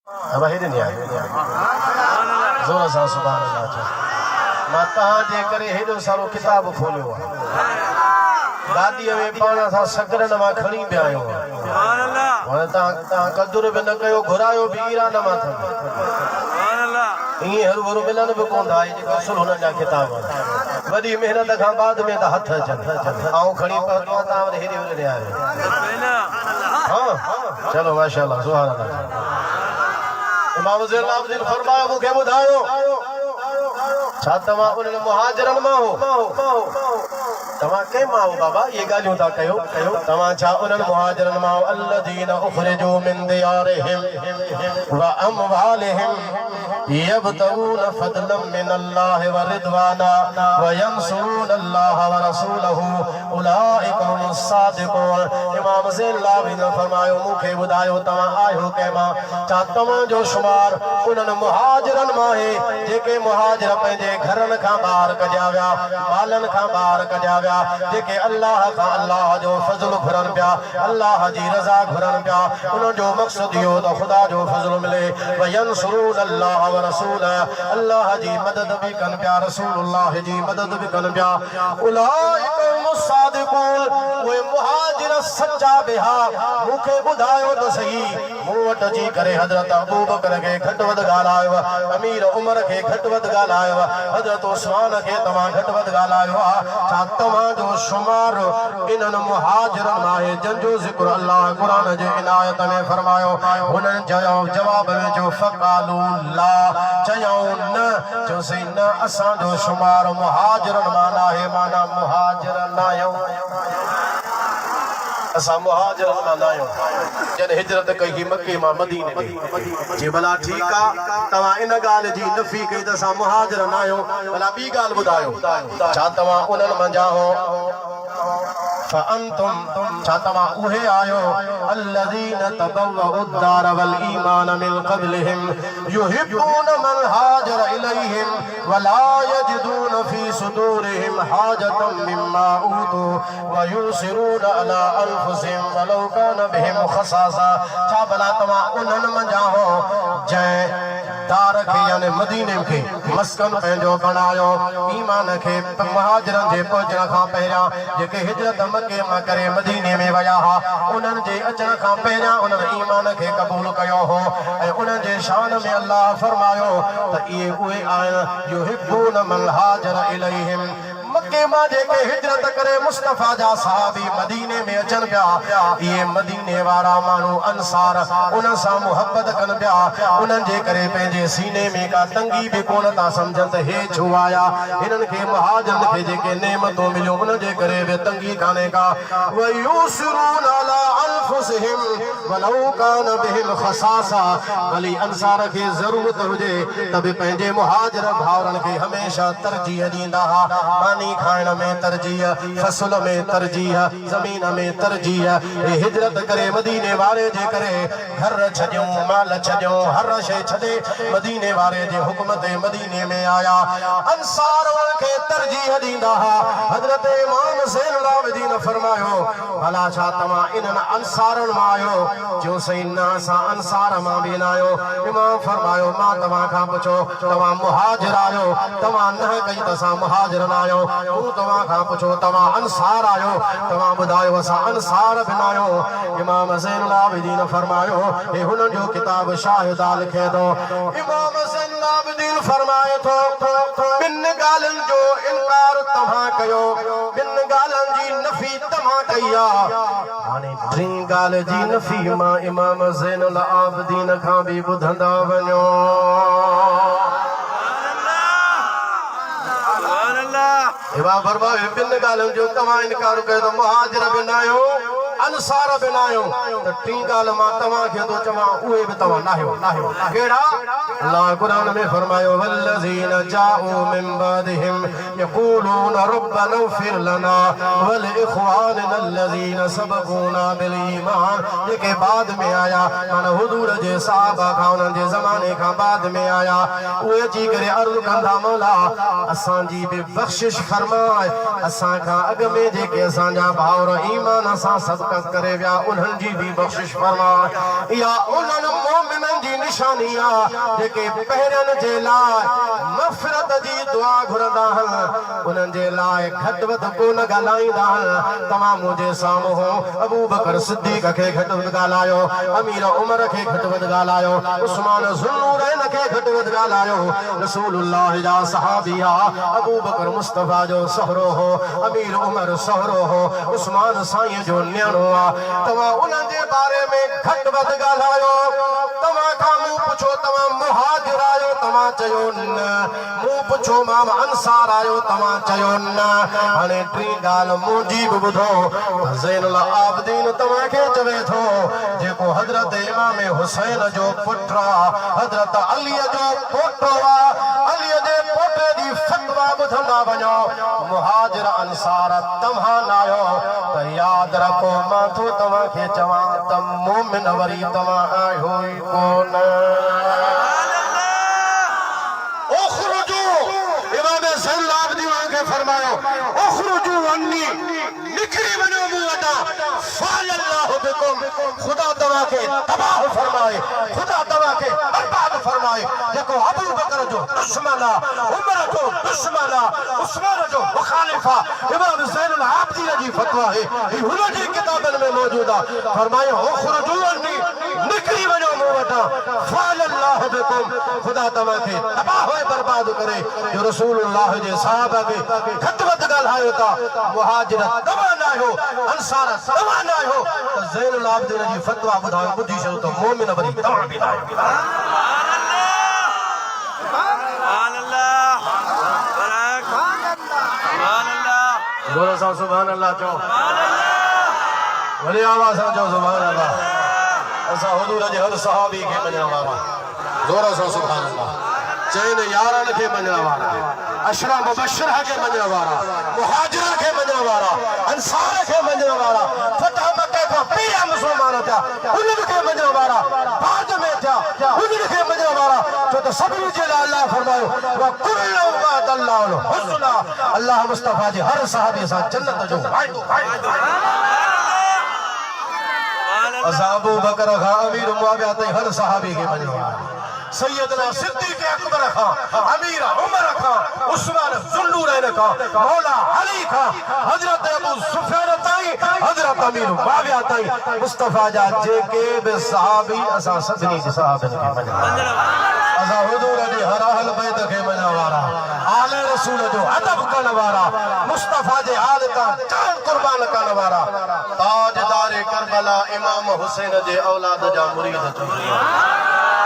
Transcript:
अब हेॾे नहीं ज़ोर सां सुभाणे अल्लाह चओ मां तव्हांजे करे हेॾो सारो किताब खोलियो आहे गाॾीअ में पाण सां सगरन मां खणी पिया आहियूं हाणे तव्हां कदुर बि न कयो घुरायो बि ईरान मां अथव ईअं हरू मिलन बि कोन था जेका असुल हुननि जा किताब वॾी महिनत खां बाद में त हथ अचनि आऊं खणी पहुतो आहियां तव्हां वरी हेॾे होॾे आहियो हाँ चलो माशाअल्लाह सुभान अल्लाह इमाम ज़ैनुल आबिदीन फरमायो मूंखे ॿुधायो छा तव्हां उन्हनि मुहाजिरनि मां हो तव्हां कंहिं मां हो बाबा इहे ॻाल्हियूं था कयो तव्हां छा उन्हनि मुहाजिरनि मां अल्लज़ीन उख़रिजू मिन दियारिहिम व अमवालिहिम यब्तगून फदलन मिन अल्लाह व रिदवाना व यंसुरून अल्लाह व रसूलहू उलाइका हुमुस सादिक़ून इमाम ज़ैनुल आबिदीन फरमायो मूंखे ॿुधायो तव्हां आहियो कंहिं मां छा तव्हांजो शुमार उन्हनि मुहाजिरनि मां आहे जेके मुहाजिर पंहिंजे घरनि खां ॿाहिरि कढिया विया मालनि खां ॿाहिरि कढिया विया जेके अल्लाह खां अल्लाह जो फज़ल घुरनि पिया अल्लाह जी रज़ा घुरनि पिया उन्हनि जो मक़सदु इहो त ख़ुदा जो फज़ल मिले व यंसुरून अल्लाह व रसूल अल्लाह जी मदद बि कनि पिया रसूलुल्लाह जी मदद बि कनि पिया उलाइका हुमुस सादिक़ून उहे मुहाजिर सच्चा बिहा मूंखे ॿुधायो त सही मूं वटि अची करे हज़रत अबू बकर खे घटि वधि ॻाल्हायो अमीर उमर खे घटि वधि ॻाल्हायो हज़रत उस्मान खे तव्हां घटि वधि ॻाल्हायो आहे छा तव्हांजो शुमार इन्हनि मुहाजिरनि मां आहे जंहिंजो ज़िक्र अल्लाह क़ुर जे इनायत में फरमायो हुननि जवाब में जो फ़क़ालू ला चयऊं न चयोसीं न असांजो शुमार मुहाजिरनि मां न आहे माना मुहाजिर न आहियूं असां मुहाजिरनि मां न आहियूं जॾहिं हिजरत कई मके मां मदीने में जी भला ठीकु आहे तव्हां इन ॻाल्हि जी नफ़ी कई त असां मुहाजिर न आहियूं भला ॿी ॻाल्हि ॿुधायो छा तव्हां उन्हनि मंझां हो فأنتم छातमा उहे आयो الذين تبوأوا الدار والإيمان من قبلهم يحبون من هاجر إليهم ولا يجدون في صدورهم حاجة مما أوتوا ويؤثرون على أنفسهم ولو كان بهم خصاصة छा भला तव्हां उन्हनि मंझां हो जंहिं दार खे यानी मदीने खे मस्कन पंहिंजो बणायो ईमान खे मुहाजिरनि जे पहुचण खां पहिरियां जेके हिजरत मके मां करे मदीने में विया हुआ उन्हनि जे अचण खां पहिरियां उन्हनि ईमान खे क़बूल कयो हो ऐं उन्हनि जे शान में अल्लाह फरमायो त इहे उहे आहिनि युहिब्बून मन हाजर इलैहिम मके मां जेके हिजरत करे मुस्तफा जा सहाबी मदीने में अचन पिया ये मदीने वारा मानू अंसार उन सां मोहब्बत कन पिया उन्हनि जे करे पंहिंजे सीने में का तंगी भी कोन था समझन त हे छो आया इन्हनि खे मुहाजिरनि खे जेके नेमतूं मिलियूं उन जे करे बि तंगी कान्हे का व यूसिरून अला अनफुसिहिम वलौ कान बिहिम खसासा भली अंसार खे ज़रूरत हुजे त बि पंहिंजे मुहाजिर भाउरनि खे हमेशा तरजीह ॾींदा हुआ पानी खाइण में तरजीह फसल में तरजीह ज़मीन में तरजीह हिजरत करे मदीने वारे जे करे घर छॾियूं माल छॾियूं हर शइ छॾे मदीने वारे जे हुक्म ते मदीने में आया अंसार खे तरजीह ॾींदा हुआ हज़रत इमाम ज़ैनुल आबिदीन फरमायो भला छा तव्हां इन्हनि अंसारनि मां आहियो जो सही न असां अंसार मां बि न आहियो इमाम फरमायो मां तव्हां खां पुछो तव्हां मुहाजिर आहियो तव्हां न कई त असां मुहाजिर न आहियो तूं तव्हां खां पुछो तव्हां अंसार आहियो तव्हां ॿुधायो असां अंसार बि न आहियूं इमाम ज़ैनुल आबिदीन फरमायो हे हुननि जो किताब शाहिदा लिखे थो इमाम ज़ैनुल आबिदीन फरमाए थो ॿिनि ॻाल्हियुनि जो इनकार तव्हां कयो ॿिनि ॻाल्हियुनि जी नफ़ी तव्हां कई आहे हाणे टीं ॻाल्हि जी नफ़ी मां इमाम ज़ैनुल आबिदीन खां बि ॿुधंदा वञो इमाम फरमायो ॿिनि ॻाल्हियुनि जो तव्हां इनकार कयो त मुहाजिर बि न आहियो अंसार बि न आहियो त टीं ॻाल्हि मां तव्हांखे थो चवां उहे बि तव्हां न आहियो कहिड़ा अल्लाह क़ुर में फरमायो वल्लज़ीन जाऊ मिन बादिहिम यक़ूलून रब्बना इग़फिर लना वल इख़वानिना अल्लज़ीन सबक़ूना बिल ईमान जेके बाद में आया माना हुजूर जे सहाबा खां उन्हनि जे ज़माने खां बाद में आया उहे अची करे अर्ज़ कंदा मौला असांजी बि बख़्शिश फरमाए असां खां अॻ में जेके असांजा भाउर ईमान सां सदक़त करे विया उन्हनि जी बि बख़्शिश फरमाए या उन्हनि मोमिनन जी निशानी आ जेके पहिरन जे लाइ मग़फ़िरत जी दुआ घुरंदा आहिनि उन्हनि जे लाइ घटि वधि कोन ॻाल्हाईंदा आहिनि। तव्हां मुंहिंजे साम्हूं अबू बकर सिद्दीक़ खे घटि वधि ॻाल्हायो, अमीर उमर खे घटि वधि ॻाल्हायो, उस्मान ज़ुन्नूरैन खे घटि वधि ॻाल्हायो। रसूलुल्लाह जा सहाबिया अबू बकर मुस्तफ़ा जो सहरो हो, अमीर उमर सहरो हो, उस्मान साईं जो न्याणो आहे। तव्हां उन्हनि जे बारे में घटि वधि ॻाल्हायो। तव्हां खां मूं पुछो तव्हां मुहाजिर आहियो, तव्हां चयो न। मूं पुछो मां अंसार आहियो, तव्हां चयो न। हाणे टी ॻाल्हि मुंहिंजी बि ॿुधो। ज़ैनुल आबिदीन तव्हांखे चवे थो जेको हज़रत इमाम हुसैन जो पुटु आहे, हज़रत अलीअ जो पोटो आहे, अलीअ जे पोटे जी फतवा ॿुधंदा वञो। मुहाजिर अंसार तव्हां न आहियो त यादि रखो मां थो तव्हांखे चवां त मोमिन वरी तव्हां आहियो ई कोन। फरमायो उखरुजू अन्नी, निकरी वञो मूं वटां। फ़अल्लाहु बिकुम, खुदा तव्हांखे तबाह फरमाए, खुदा तव्हांखे बर्बाद फरमाए। जेको अबू बकर जो दुश्मन आहे, उमर जो दुश्मन आहे, उस्मान जो मुखालिफ आहे, इमाम ज़ैनुल आबिदीन जी फतवा है, ही हुन जी किताबनि में मौजूद आहे। फरमायो उखरुजू अन्नी, निकरी वञो मूं वटां। फ़अल्लाहु बिकुम, खुदा तव्हांखे तबाह बर्बाद करे। जो रसूलुल्लाह जे सहाबा खे घटि वधि ॻाल्हायो था। मुहाजिर तव्हां न आहियो, अंसार तव्हां न आहियो त ज़ैनुल आबिदीन जी फतवा ॿुधायो, ॿुधी छॾो त मोमिन वरी तव्हां बि न आहियो। जोर सां सुभान अल्लाह चओ, वॾी आवाज़ सां चओ सुभान अल्लाह। असां हुज़ूर जे हर सहाबी खे मञण वारा, जोर सां सुभान अल्लाह। चइनि यारनि खे मञण वारा, अशरा मुबशरा खे मञण वारा, मुहाजिरा खे मञण वारा, अंसार खे मञण वारा, फतह मक्का खां पहिरियां मुस्लमान थिया उन्हनि खे मञण वारा, बाद में थिया उन्हनि खे मञण वारा। छो त सभिनी जे लाइ अल्लाह फरमायो वकुल्लु वअदल्लाहु हुस्ना। अल्लाह मुस्तफ़ा जे हर सहाबी सां जन्नत जो वाइदो। असां अबू बकर खां अमीर मुआविया ताईं हर सहाबी खे मञण वारा, सैयदना सिद्दीक़ अकबर खां, अमीर उमर खां, उस्मान ज़ुन्नूरैन खां, मौला अली खां, हज़रत अबू सुफ़ियान ताईं, हज़रत अमीर मुआविया ताईं मुस्तफ़ा जा जेके बि सहाबी असां सभिनी जे सहाबनि खे मञण वारा। असां हुज़ूर जे हर अहल बैत खे मञण वारा, आले रसूल जो अदब करण वारा, मुस्तफ़ा जे हाल खां जान कुर्बान करण वारा, ताजदार करबला इमाम हुसैन जे औलाद जा मुरीद।